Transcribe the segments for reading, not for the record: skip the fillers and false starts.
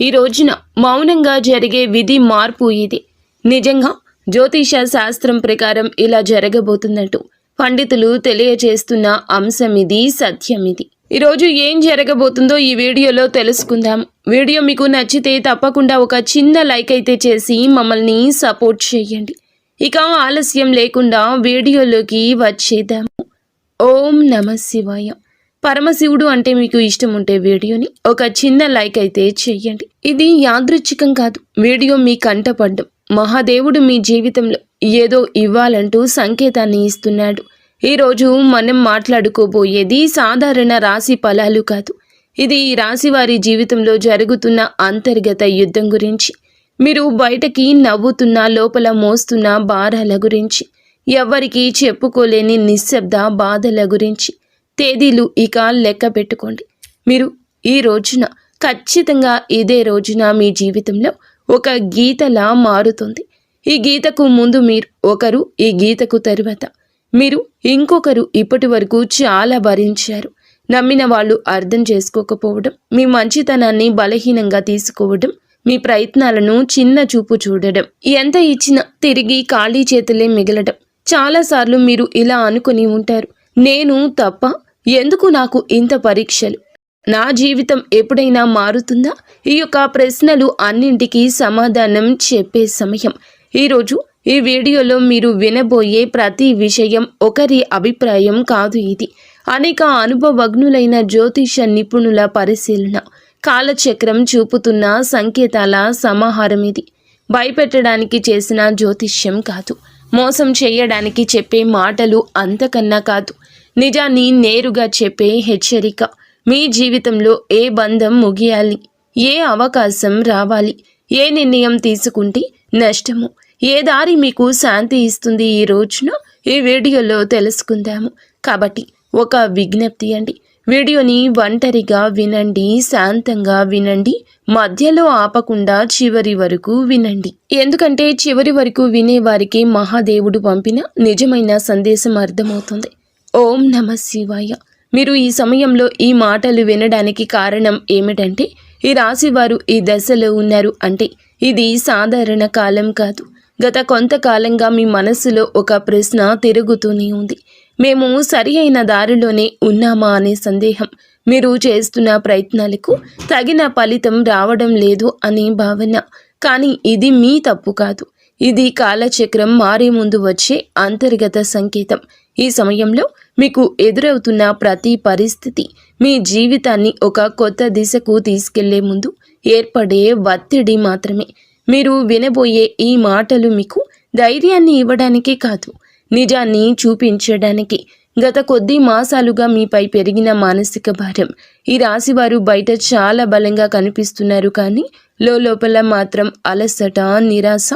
ఈ రోజున మౌనంగా జరిగే విధి మార్పు ఇది. నిజంగా జ్యోతిష శాస్త్రం ప్రకారం ఇలా జరగబోతున్నట్టు పండితులు తెలియజేస్తున్న అంశం ఇది, సత్యం ఇది. ఈరోజు ఏం జరగబోతుందో ఈ వీడియోలో తెలుసుకుందాం. వీడియో మీకు నచ్చితే తప్పకుండా ఒక చిన్న లైక్ అయితే చేసి మమ్మల్ని సపోర్ట్ చేయండి. ఇక ఆలస్యం లేకుండా వీడియోలోకి వచ్చేద్దాము. ఓం నమః శివాయ. పరమశివుడు అంటే మీకు ఇష్టం ఉంటే వీడియోని ఒక చిన్న లైక్ అయితే చెయ్యండి. ఇది యాదృచ్ఛికం కాదు. వీడియో మీ కంటపడ్డం మహాదేవుడు మీ జీవితంలో ఏదో ఇవ్వాలంటూ సంకేతాన్ని ఇస్తున్నాడు. ఈరోజు మనం మాట్లాడుకోబోయేది సాధారణ రాశి ఫలాలు కాదు. ఇది ఈ రాశి వారి జీవితంలో జరుగుతున్న అంతర్గత యుద్ధం గురించి, మీరు బయటకి నవ్వుతున్న లోపల మోస్తున్న భారాల గురించి, ఎవ్వరికీ చెప్పుకోలేని నిశ్శబ్ద బాధల గురించి. తేదీలు ఇక లెక్క పెట్టుకోండి. మీరు ఈ రోజున ఖచ్చితంగా ఇదే రోజున మీ జీవితంలో ఒక గీతలా మారుతుంది. ఈ గీతకు ముందు మీరు ఒకరు, ఈ గీతకు తరువాత మీరు ఇంకొకరు. ఇప్పటి వరకు చాలా భరించారు. నమ్మిన వాళ్ళు అర్థం చేసుకోకపోవడం, మీ మంచితనాన్ని బలహీనంగా తీసుకోవడం, మీ ప్రయత్నాలను చిన్న చూపు చూడడం, ఎంత ఇచ్చినా తిరిగి ఖాళీ చేతులే మిగలడం. చాలాసార్లు మీరు ఇలా అనుకుని ఉంటారు, నేను తప్ప, ఎందుకు నాకు ఇంత పరీక్షలు, నా జీవితం ఎప్పుడైనా మారుతుందా? ఈ యొక్క ప్రశ్నలు అన్నింటికీ సమాధానం చెప్పే సమయం. ఈరోజు ఈ వీడియోలో మీరు వినబోయే ప్రతి విషయం ఒకరి అభిప్రాయం కాదు. ఇది అనేక అనుభవజ్ఞులైన జ్యోతిష నిపుణుల పరిశీలన, కాలచక్రం చూపుతున్న సంకేతాల సమాహారం. ఇది భయపెట్టడానికి చేసిన జ్యోతిష్యం కాదు, మోసం చేయడానికి చెప్పే మాటలు అంతకన్నా కాదు, నిజాన్ని నేరుగా చెప్పే హెచ్చరిక. మీ జీవితంలో ఏ బంధం ముగియాలి, ఏ అవకాశం రావాలి, ఏ నిర్ణయం తీసుకుంటే నష్టము, ఏ దారి మీకు శాంతి ఇస్తుంది, ఈ రోజున ఈ వీడియోలో తెలుసుకుందాము. కాబట్టి ఒక విజ్ఞప్తి అండి, వీడియోని ఒంటరిగా వినండి, శాంతంగా వినండి, మధ్యలో ఆపకుండా చివరి వరకు వినండి. ఎందుకంటే చివరి వరకు వినేవారికి మహాదేవుడు పంపిన నిజమైన సందేశం అర్థమవుతుంది. ఓం నమః శివాయ. మీరు ఈ సమయంలో ఈ మాటలు వినడానికి కారణం ఏమిటంటే, ఈ రాశివారు ఈ దశలో ఉన్నారు అంటే ఇది సాధారణ కాలం కాదు. గత కొంతకాలంగా మీ మనస్సులో ఒక ప్రశ్న తిరుగుతూనే ఉంది. మేము సరి అయిన దారిలోనే ఉన్నామా అనే సందేహం, మీరు చేస్తున్న ప్రయత్నాలకు తగిన ఫలితం రావడం లేదు అనే భావన. కానీ ఇది మీ తప్పు కాదు, ఇది కాలచక్రం మారే ముందు వచ్చే అంతర్గత సంకేతం. ఈ సమయంలో మీకు ఎదురవుతున్న ప్రతి పరిస్థితి మీ జీవితాన్ని ఒక కొత్త దిశకు తీసుకెళ్లే ముందు ఏర్పడే ఒత్తిడి మాత్రమే. మీరు వినబోయే ఈ మాటలు మీకు ధైర్యాన్ని ఇవ్వడానికే కాదు, నిజాన్ని చూపించడానికి. గత కొద్ది మాసాలుగా మీపై పెరిగిన మానసిక భారం. ఈ రాశివారు బయట చాలా బలంగా కనిపిస్తున్నారు, కానీ లోపల మాత్రం అలసట, నిరాశ,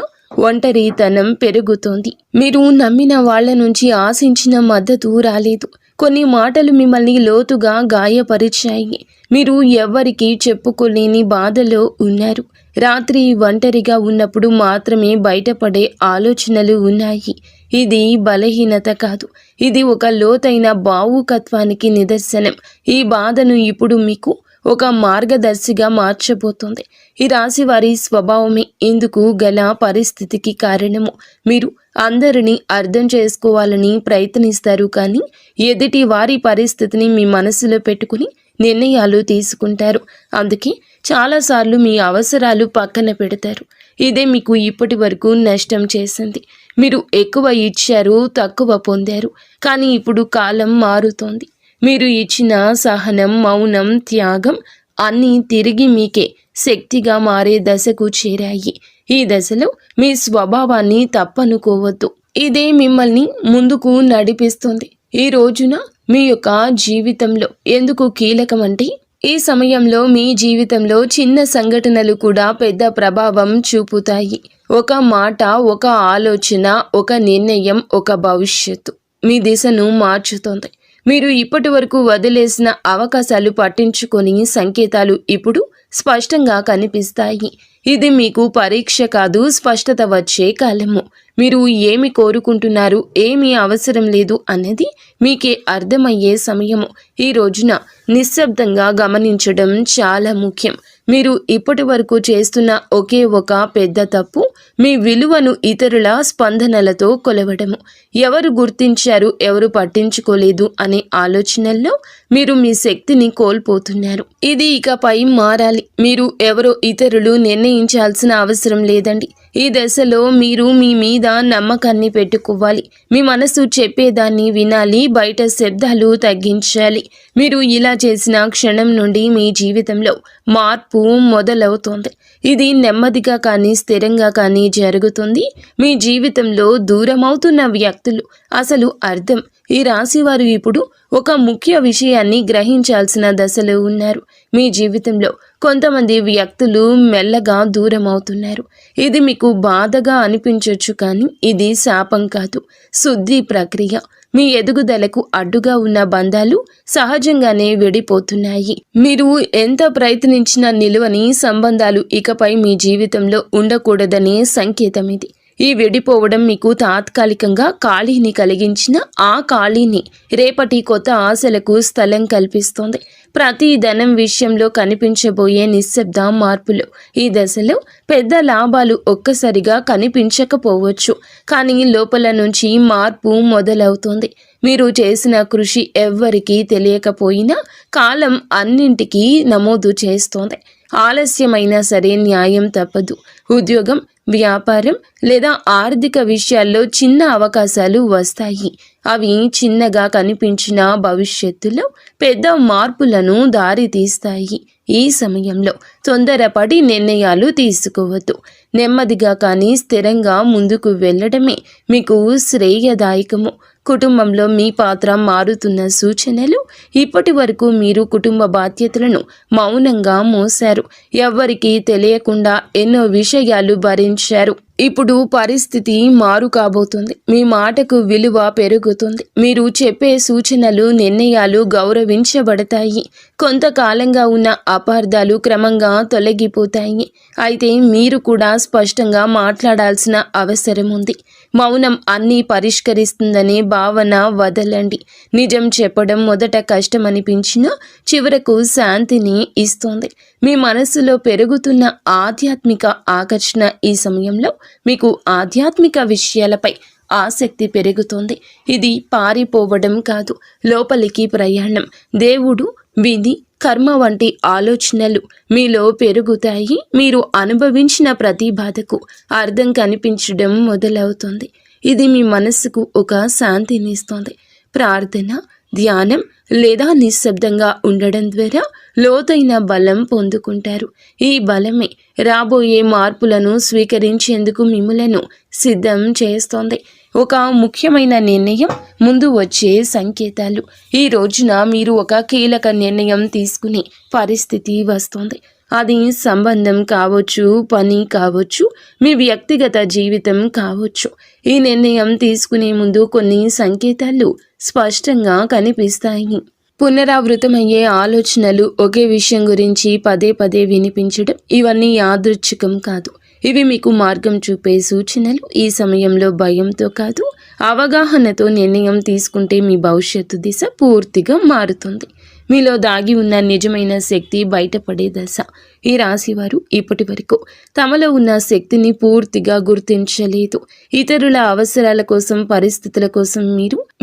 ఒంటరితనం పెరుగుతోంది. మీరు నమ్మిన వాళ్ల నుంచి ఆశించిన మద్దతు రాలేదు. కొన్ని మాటలు మిమ్మల్ని లోతుగా గాయపరిచాయి. మీరు ఎవ్వరికీ చెప్పుకోలేని బాధలో ఉన్నారు. రాత్రి ఒంటరిగా ఉన్నప్పుడు మాత్రమే బయటపడే ఆలోచనలు ఉన్నాయి. ఇది బలహీనత కాదు, ఇది ఒక లోతైన భావుకత్వానికి నిదర్శనం. ఈ బాధను ఇప్పుడు మీకు ఒక మార్గదర్శిగా మార్చబోతోంది. ఈ రాశి వారి స్వభావమే ఇందుకు గల పరిస్థితికి కారణము. మీరు అందరినీ అర్థం చేసుకోవాలని ప్రయత్నిస్తారు, కానీ ఎదుటి వారి పరిస్థితిని మీ మనసులో పెట్టుకుని నిర్ణయాలు తీసుకుంటారు. అందుకే చాలాసార్లు మీ అవసరాలు పక్కన పెడతారు. ఇదే మీకు ఇప్పటి వరకు నష్టం చేసింది. మీరు ఎక్కువ ఇచ్చారు, తక్కువ పొందారు. కానీ ఇప్పుడు కాలం మారుతోంది. మీరు ఇచ్చిన సహనం, మౌనం, త్యాగం అన్నీ తిరిగి మీకే శక్తిగా మారే దశకు చేరాయి. ఈ దశలో మీ స్వభావాన్ని తప్పనుకోవద్దు. ఇదే మిమ్మల్ని ముందుకు నడిపిస్తుంది. ఈ రోజున మీ యొక్క జీవితంలో ఎందుకు కీలకమంటే, ఈ సమయంలో మీ జీవితంలో చిన్న సంఘటనలు కూడా పెద్ద ప్రభావం చూపుతాయి. ఒక మాట, ఒక ఆలోచన, ఒక నిర్ణయం, ఒక భవిష్యత్తు మీ దిశను మార్చుతోంది. మీరు ఇప్పటి వరకు వదిలేసిన అవకాశాలు పట్టించుకొని సంకేతాలు ఇప్పుడు స్పష్టంగా కనిపిస్తాయి. ఇది మీకు పరీక్ష కాదు, స్పష్టత వచ్చే కాలము. మీరు ఏమి కోరుకుంటున్నారు, ఏమీ అవసరం లేదు అన్నది మీకే అర్థమయ్యే సమయము. ఈ రోజున నిశ్శబ్దంగా గమనించడం చాలా ముఖ్యం. మీరు ఇప్పటి వరకు చేస్తున్న ఒకే ఒక పెద్ద తప్పు మీ విలువను ఇతరుల స్పందనలతో కొలవడము. ఎవరు గుర్తించారు, ఎవరు పట్టించుకోలేదు అనే ఆలోచనల్లో మీరు మీ శక్తిని కోల్పోతున్నారు. ఇది ఇకపై మారాలి. మీరు ఎవరో ఇతరులు నిర్ణయించాల్సిన అవసరం లేదండి. ఈ దశలో మీరు మీ మీద నమ్మకాన్ని పెట్టుకోవాలి. మీ మనసు చెప్పేదాన్ని వినాలి, బయట శబ్దాలు తగ్గించాలి. మీరు ఇలా చేసిన క్షణం నుండి మీ జీవితంలో మార్పు మొదలవుతోంది. ఇది నెమ్మదిగా కానీ స్థిరంగా కానీ జరుగుతుంది. మీ జీవితంలో దూరమవుతున్న వ్యక్తులు అసలు అర్థం. ఈ రాశివారు ఇప్పుడు ఒక ముఖ్య విషయాన్ని గ్రహించాల్సిన దశలో ఉన్నారు. మీ జీవితంలో కొంతమంది వ్యక్తులు మెల్లగా దూరం అవుతున్నారు. ఇది మీకు బాధగా అనిపించవచ్చు, కానీ ఇది శాపం కాదు, శుద్ధి ప్రక్రియ. మీ ఎదుగుదలకు అడ్డుగా ఉన్న బంధాలు సహజంగానే విడిపోతున్నాయి. మీరు ఎంత ప్రయత్నించినా నిలువని సంబంధాలు ఇకపై మీ జీవితంలో ఉండకూడదనే సంకేతం ఇది. ఈ విడిపోవడం మీకు తాత్కాలికంగా ఖాళీని కలిగించిన ఆ ఖాళీని రేపటి కొత్త ఆశలకు స్థలం కల్పిస్తోంది. ప్రతి ధనం విషయంలో కనిపించబోయే నిశ్శబ్ద మార్పులు. ఈ దశలో పెద్ద లాభాలు ఒక్కసారిగా కనిపించకపోవచ్చు, కానీ లోపల నుంచి మార్పు మొదలవుతోంది. మీరు చేసిన కృషి ఎవ్వరికీ తెలియకపోయినా కాలం అన్నింటికీ నమోదు చేస్తోంది. ఆలస్యమైనా సరే న్యాయం తప్పదు. ఉద్యోగం, వ్యాపారం లేదా ఆర్థిక విషయాల్లో చిన్న అవకాశాలు వస్తాయి. అవి చిన్నగా కనిపించిన భవిష్యత్తులో పెద్ద మార్పులను దారితీస్తాయి. ఈ సమయంలో తొందరపడి నిర్ణయాలు తీసుకోవద్దు. నెమ్మదిగా కానీ స్థిరంగా ముందుకు వెళ్ళడమే మీకు శ్రేయదాయకము. కుటుంబంలో మీ పాత్ర మారుతున్న సూచనలు. ఇప్పటి వరకు మీరు కుటుంబ బాధ్యతలను మౌనంగా మోశారు. ఎవ్వరికీ తెలియకుండా ఎన్నో విషయాలు భరించారు. ఇప్పుడు పరిస్థితి మారు కాబోతుంది. మీ మాటకు విలువ పెరుగుతుంది. మీరు చెప్పే సూచనలు, నిర్ణయాలు గౌరవించబడతాయి. కొంతకాలంగా ఉన్న అపార్థాలు క్రమంగా తొలగిపోతాయి. అయితే మీరు కూడా స్పష్టంగా మాట్లాడాల్సిన అవసరం ఉంది. మౌనం అన్నీ పరిష్కరిస్తుందనే భావన వదలండి. నిజం చెప్పడం మొదట కష్టమనిపించినా చివరకు శాంతిని ఇస్తుంది. మీ మనస్సులో పెరుగుతున్న ఆధ్యాత్మిక ఆకర్షణ. ఈ సమయంలో మీకు ఆధ్యాత్మిక విషయాలపై ఆసక్తి పెరుగుతోంది. ఇది పారిపోవడం కాదు, లోపలికి ప్రయాణం. దేవుడు, విధి, కర్మ వంటి ఆలోచనలు మీలో పెరుగుతాయి. మీరు అనుభవించిన ప్రతి బాధకు అర్థం కనిపించడం మొదలవుతుంది. ఇది మీ మనస్సుకు ఒక శాంతినిస్తుంది. ప్రార్థన, ధ్యానం లేదా నిశ్శబ్దంగా ఉండడం ద్వారా లోతైన బలం పొందుకుంటారు. ఈ బలమే రాబోయే మార్పులను స్వీకరించేందుకు మిమ్మలను సిద్ధం చేస్తోంది. ఒక ముఖ్యమైన నిర్ణయం, ముందు వచ్చే సంకేతాలు. ఈ రోజున మీరు ఒక కీలక నిర్ణయం తీసుకునే పరిస్థితి వస్తుంది. అది సంబంధం కావచ్చు, పని కావచ్చు, మీ వ్యక్తిగత జీవితం కావచ్చు. ఈ నిర్ణయం తీసుకునే ముందు కొన్ని సంకేతాలు స్పష్టంగా కనిపిస్తాయి. పునరావృతమయ్యే ఆలోచనలు, ఒకే విషయం గురించి పదే పదే వినిపించడం, ఇవన్నీ యాదృచ్ఛికం కాదు. ఇవి మీకు మార్గం చూపే సూచనలు. ఈ సమయంలో భయంతో కాదు, అవగాహనతో నిర్ణయం తీసుకుంటే మీ భవిష్యత్తు దిశ పూర్తిగా మారుతుంది. మీలో దాగి ఉన్న నిజమైన శక్తి బయటపడే దశ. ఈ రాశివారు ఇప్పటి వరకు తమలో ఉన్న శక్తిని పూర్తిగా గుర్తించలేదు. ఇతరుల అవసరాల కోసం, పరిస్థితుల కోసం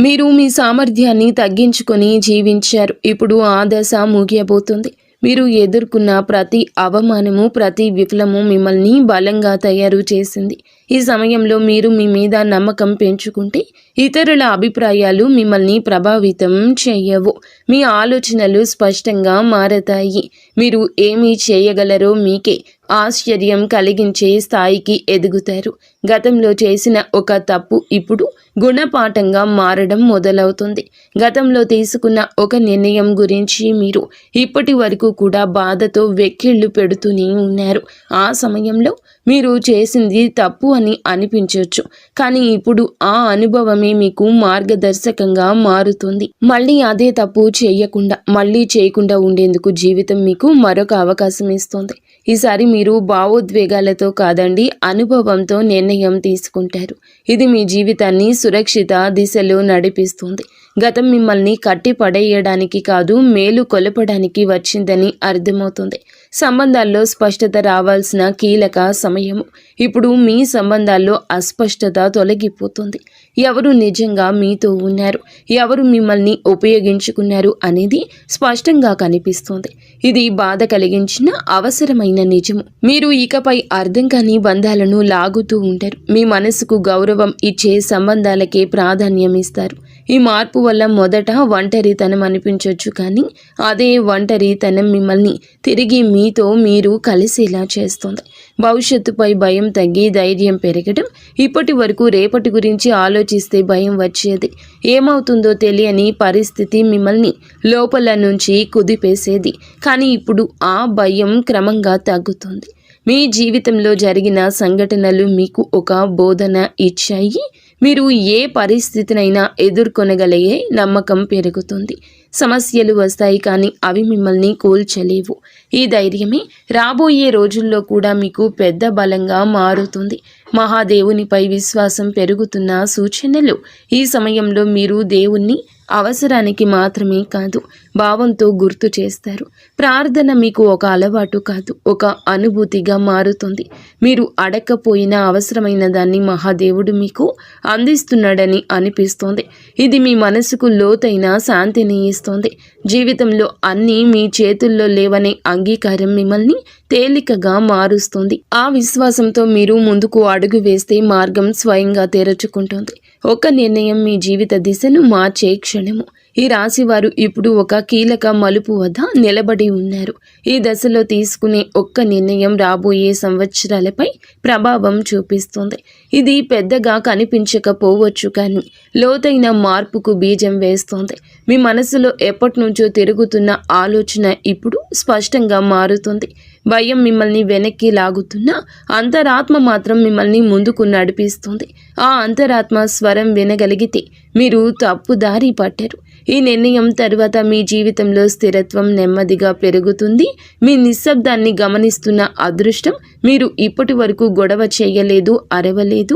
మీరు మీ సామర్థ్యాన్ని తగ్గించుకొని జీవించారు. ఇప్పుడు ఆ దశ ముగియబోతుంది. మీరు ఎదుర్కొన్న ప్రతి అవమానము, ప్రతి విఫలము మిమ్మల్ని బలంగా తయారు చేసింది. ఈ సమయంలో మీరు మీ మీద నమ్మకం పెంచుకుంటే ఇతరుల అభిప్రాయాలు మిమ్మల్ని ప్రభావితం చేయవు. మీ ఆలోచనలు స్పష్టంగా మారతాయి. మీరు ఏమి చేయగలరో మీకే ఆశ్చర్యం కలిగించే స్థాయికి ఎదుగుతారు. గతంలో చేసిన ఒక తప్పు ఇప్పుడు గుణపాఠంగా మారడం మొదలవుతుంది. గతంలో తీసుకున్న ఒక నిర్ణయం గురించి మీరు ఇప్పటి వరకు కూడా బాధతో వెక్కిళ్ళు పెడుతూనే ఉన్నారు. ఆ సమయంలో మీరు చేసింది తప్పు అని అనిపించవచ్చు, కానీ ఇప్పుడు ఆ అనుభవమే మీకు మార్గదర్శకంగా మారుతుంది. మళ్ళీ అదే తప్పు చేయకుండా ఉండేందుకు జీవితం మీకు మరొక అవకాశం ఇస్తుంది. ఈసారి మీరు భావోద్వేగాలతో కాదండి, అనుభవంతో నిర్ణయం తీసుకుంటారు. ఇది మీ జీవితాన్ని సురక్షిత దిశలో నడిపిస్తుంది. గతం మిమ్మల్ని కట్టి పడేయడానికి కాదు, మేలు కొలపడానికి వచ్చిందని అర్థమవుతుంది. సంబంధాల్లో స్పష్టత రావాల్సిన కీలక సమయము. ఇప్పుడు మీ సంబంధాల్లో అస్పష్టత తొలగిపోతుంది. ఎవరు నిజంగా మీతో ఉన్నారు, ఎవరు మిమ్మల్ని ఉపయోగించుకున్నారు అనేది స్పష్టంగా కనిపిస్తుంది. ఇది బాధ కలిగించిన అవసరమైన నిజము. మీరు ఇకపై అర్థం కాని బంధాలను లాగుతూ ఉంటారు. మీ మనసుకు గౌరవం ఇచ్చే సంబంధాలకే ప్రాధాన్యం ఇస్తారు. ఈ మార్పు వల్ల మొదట ఒంటరితనం అనిపించవచ్చు, కానీ అదే ఒంటరితనం మిమ్మల్ని తిరిగి మీతో మీరు కలిసేలా చేస్తుంది. భవిష్యత్తుపై భయం తగ్గి ధైర్యం పెరగడం. ఇప్పటి వరకు రేపటి గురించి ఆలోచిస్తే భయం వచ్చేది. ఏమవుతుందో తెలియని పరిస్థితి మిమ్మల్ని లోపల నుంచి కుదిపేసేది. కానీ ఇప్పుడు ఆ భయం క్రమంగా తగ్గుతుంది. మీ జీవితంలో జరిగిన సంఘటనలు మీకు ఒక బోధన ఇచ్చాయి. మీరు ఏ పరిస్థితినైనా ఎదుర్కొనగలిగే నమ్మకం పెరుగుతుంది. సమస్యలు వస్తాయి, కానీ అవి మిమ్మల్ని కూల్చలేవు. ఈ ధైర్యమే రాబోయే రోజుల్లో కూడా మీకు పెద్ద బలంగా మారుతుంది. మహాదేవునిపై విశ్వాసం పెరుగుతున్న సూచనలు. ఈ సమయంలో మీరు దేవుణ్ణి అవసరానికి మాత్రమే కాదు, భావంతో గుర్తు చేస్తారు. ప్రార్థన మీకు ఒక అలవాటు కాదు, ఒక అనుభూతిగా మారుతుంది. మీరు అడగకపోయినా అవసరమైన దాన్ని మహాదేవుడు మీకు అందిస్తున్నాడని అనిపిస్తోంది. ఇది మీ మనసుకు లోతైన శాంతిని ఇస్తుంది. జీవితంలో అన్నీ మీ చేతుల్లో లేవనే అంగీకారం మిమ్మల్ని తేలికగా మారుస్తుంది. ఆ విశ్వాసంతో మీరు ముందుకు అడుగు వేస్తే మార్గం స్వయంగా తెరుచుకుంటుంది. ఒక నిర్ణయం మీ జీవిత దిశను మార్చే క్షణము. ఈ రాశి వారు ఇప్పుడు ఒక కీలక మలుపు వద్ద నిలబడి ఉన్నారు. ఈ దశలో తీసుకునే ఒక్క నిర్ణయం రాబోయే సంవత్సరాలపై ప్రభావం చూపిస్తుంది. ఇది పెద్దగా కనిపించకపోవచ్చు, కానీ లోతైన మార్పుకు బీజం వేస్తోంది. మీ మనసులో ఎప్పటి నుంచో తిరుగుతున్న ఆలోచన ఇప్పుడు స్పష్టంగా మారుతుంది. భయం మిమ్మల్ని వెనక్కి లాగుతున్నా అంతరాత్మ మాత్రం మిమ్మల్ని ముందుకు నడిపిస్తుంది. ఆ అంతరాత్మ స్వరం వినగలిగితే మీరు తప్పుదారి పట్టారు. ఈ నిర్ణయం తర్వాత మీ జీవితంలో స్థిరత్వం నెమ్మదిగా పెరుగుతుంది. మీ నిశ్శబ్దాన్ని గమనిస్తున్న అదృష్టం. మీరు ఇప్పటి వరకు గొడవ చేయలేదు, అరవలేదు,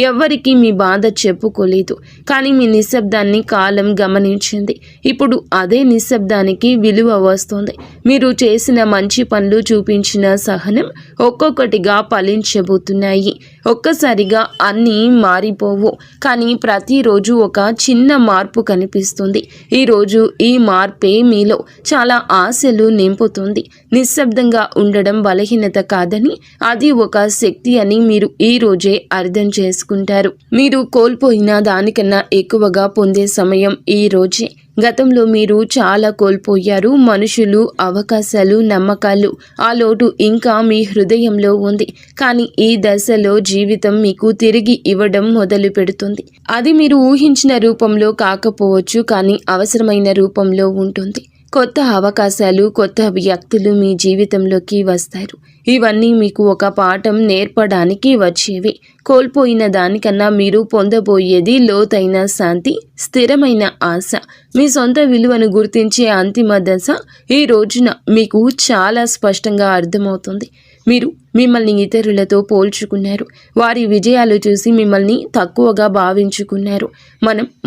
ఎవ్వరికీ మీ బాధ చెప్పుకోలేదు, కానీ మీ నిశ్శబ్దాన్ని కాలం గమనించింది. ఇప్పుడు అదే నిశ్శబ్దానికి విలువ వస్తుంది. మీరు చేసిన మంచి పనులు, చూపించిన సహనం ఒక్కొక్కటిగా ఫలించబోతున్నాయి. ఒక్కసారిగా అన్నీ మారిపోవు, కానీ ప్రతిరోజు ఒక చిన్న మార్పు కనిపిస్తుంది. ఈరోజు ఈ మార్పే మీలో చాలా ఆశలు నింపుతుంది. నిశ్శబ్దంగా ఉండడం బలహీనత కాదని, అది ఒక శక్తి అని మీరు ఈ రోజే అర్థం చేసుకుంటారు. మీరు కోల్పోయిన దానికన్నా ఎక్కువగా పొందే సమయం ఈ రోజే. గతంలో మీరు చాలా కోల్పోయారు. మనుషులు, అవకాశాలు, నమ్మకాలు. ఆ లోటు ఇంకా మీ హృదయంలో ఉంది. కానీ ఈ దశలో జీవితం మీకు తిరిగి ఇవ్వడం మొదలు పెడుతుంది. అది మీరు ఊహించిన రూపంలో కాకపోవచ్చు, కానీ అవసరమైన రూపంలో ఉంటుంది. కొత్త అవకాశాలు, కొత్త వ్యక్తులు మీ జీవితంలోకి వస్తారు. ఇవన్నీ మీకు ఒక పాఠం నేర్పడానికి వచ్చేవి. కోల్పోయిన దానికన్నా మీరు పొందబోయేది లోతైన శాంతి, స్థిరమైన ఆశ. మీ సొంత విలువను గుర్తించే అంతిమ దశ ఈ రోజున మీకు చాలా స్పష్టంగా అర్థమవుతుంది. మీరు మిమ్మల్ని ఇతరులతో పోల్చుకున్నారు. వారి విజయాలు చూసి మిమ్మల్ని తక్కువగా భావించుకున్నారు.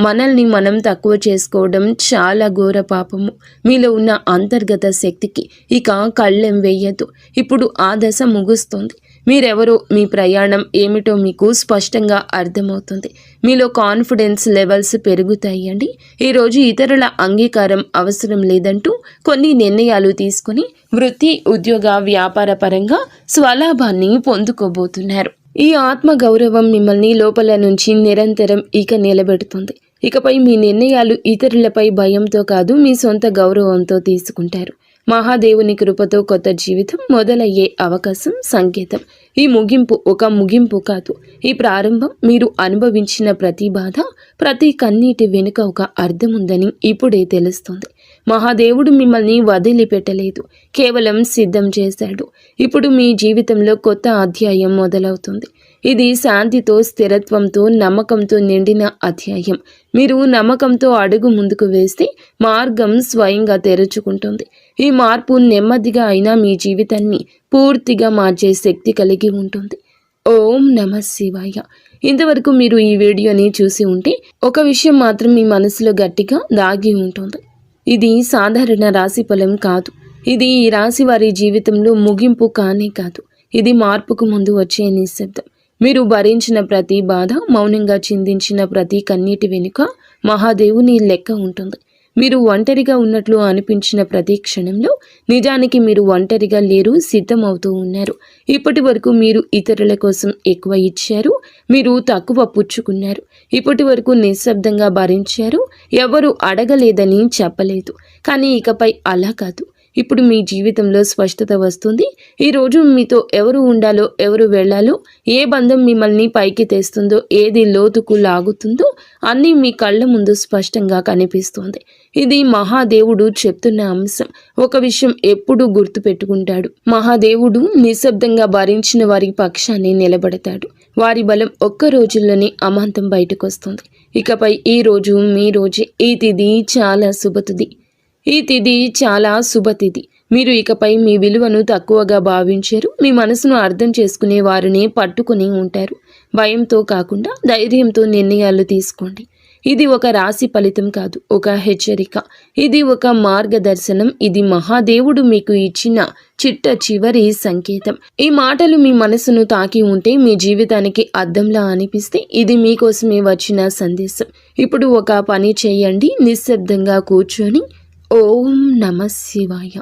మనల్ని మనం తక్కువ చేసుకోవడం చాలా ఘోర పాపము. మీలో ఉన్న అంతర్గత శక్తికి ఇక కళ్ళెం వేయద్దు. ఇప్పుడు ఆ దశ ముగుస్తుంది. మీరెవరో, మీ ప్రయాణం ఏమిటో మీకు స్పష్టంగా అర్థమవుతుంది. మీలో కాన్ఫిడెన్స్ లెవెల్స్ పెరుగుతాయండి. ఈరోజు ఇతరుల అంగీకారం అవసరం లేదంటూ కొన్ని నిర్ణయాలు తీసుకుని వృత్తి, ఉద్యోగ, వ్యాపార పరంగా స్వలాభాన్ని పొందుకోబోతున్నారు. ఈ ఆత్మ గౌరవం మిమ్మల్ని లోపల నుంచి నిరంతరం ఇక నిలబెడుతుంది. ఇకపై మీ నిర్ణయాలు ఇతరులపై భయంతో కాదు, మీ సొంత గౌరవంతో తీసుకుంటారు. మహాదేవుని కృపతో కొత్త జీవితం మొదలయ్యే అవకాశం సంకేతం. ఈ ముగింపు ఒక ముగింపు కాదు, ఈ ప్రారంభం. మీరు అనుభవించిన ప్రతి బాధ, ప్రతి కన్నీటి వెనుక ఒక అర్థం ఉందని ఇప్పుడే తెలుస్తుంది. మహాదేవుడు మిమ్మల్ని వదిలిపెట్టలేదు, కేవలం సిద్ధం చేశాడు. ఇప్పుడు మీ జీవితంలో కొత్త అధ్యాయం మొదలవుతుంది. ఇది శాంతితో, స్థిరత్వంతో, నమ్మకంతో నిండిన అధ్యాయం. మీరు నమ్మకంతో అడుగు ముందుకు వేస్తే మార్గం స్వయంగా తెరుచుకుంటుంది. ఈ మార్పు నెమ్మదిగా అయినా మీ జీవితాన్ని పూర్తిగా మార్చే శక్తి కలిగి ఉంటుంది. ఓం నమః శివాయ. ఇంతవరకు మీరు ఈ వీడియోని చూసి ఉంటే ఒక విషయం మాత్రం మీ మనసులో గట్టిగా దాగి ఉంటుంది. ఇది సాధారణ రాశి ఫలం కాదు. ఇది ఈ రాశి వారి జీవితంలో ముగింపు కానే కాదు. ఇది మార్పుకు ముందు వచ్చే నిశ్శబ్దం. మీరు భరించిన ప్రతి బాధ, మౌనంగా చిందించిన ప్రతి కన్నీటి వెనుక మహాదేవుని లెక్క ఉంటుంది. మీరు ఒంటరిగా ఉన్నట్లు అనిపించిన ప్రతి క్షణంలో నిజానికి మీరు ఒంటరిగా లేరు, సిద్ధమవుతూ ఉన్నారు. ఇప్పటి వరకు మీరు ఇతరుల కోసం ఎక్కువ ఇచ్చారు, మీరు తక్కువ పుచ్చుకున్నారు. ఇప్పటి వరకు నిశ్శబ్దంగా భరించారు, ఎవరు అడగలేదని చెప్పలేదు. కానీ ఇకపై అలా కాదు. ఇప్పుడు మీ జీవితంలో స్పష్టత వస్తుంది. ఈరోజు మీతో ఎవరు ఉండాలో, ఎవరు వెళ్ళాలో, ఏ బంధం మిమ్మల్ని పైకి తెస్తుందో, ఏది లోతుకు లాగుతుందో అన్నీ మీ కళ్ళ ముందు స్పష్టంగా కనిపిస్తోంది. ఇది మహాదేవుడు చెప్తున్న అంశం. ఒక విషయం ఎప్పుడూ గుర్తుపెట్టుకుంటాడు. మహాదేవుడు నిశ్శబ్దంగా భరించిన వారి పక్షాన్ని నిలబడతాడు. వారి బలం ఒక్క రోజుల్లోనే అమాంతం బయటకొస్తుంది. ఇకపై ఈ రోజు మీ రోజే. ఈ తిథి చాలా శుభతిథి. ఈ తిథి చాలా శుభతిథి. మీరు ఇకపై మీ విలువను తక్కువగా భావించారు. మీ మనసును అర్థం చేసుకునే వారిని పట్టుకుని ఉంటారు. భయంతో కాకుండా ధైర్యంతో నిర్ణయాలు తీసుకోండి. ఇది ఒక రాశి ఫలితం కాదు, ఒక హెచ్చరిక. ఇది ఒక మార్గదర్శనం. ఇది మహాదేవుడు మీకు ఇచ్చిన చిట్ట చివరి సంకేతం. ఈ మాటలు మీ మనసును తాకి ఉంటే, మీ జీవితానికి అద్దంలా అనిపిస్తే ఇది మీకోసమే వచ్చిన సందేశం. ఇప్పుడు ఒక పని చేయండి. నిశ్శబ్దంగా కూర్చొని ఓం నమః శివాయ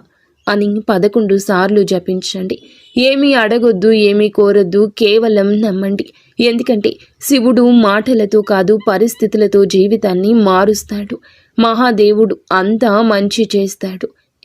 అని 11 సార్లు జపించండి. ఏమీ అడగొద్దు, ఏమీ కోరొద్దు, కేవలం నమ్మండి. ఎందుకంటే శివుడు మాటలతో కాదు, పరిస్థితులతో జీవితాన్ని మారుస్తాడు. మహాదేవుడు అంతా మంచి చేస్తాడు.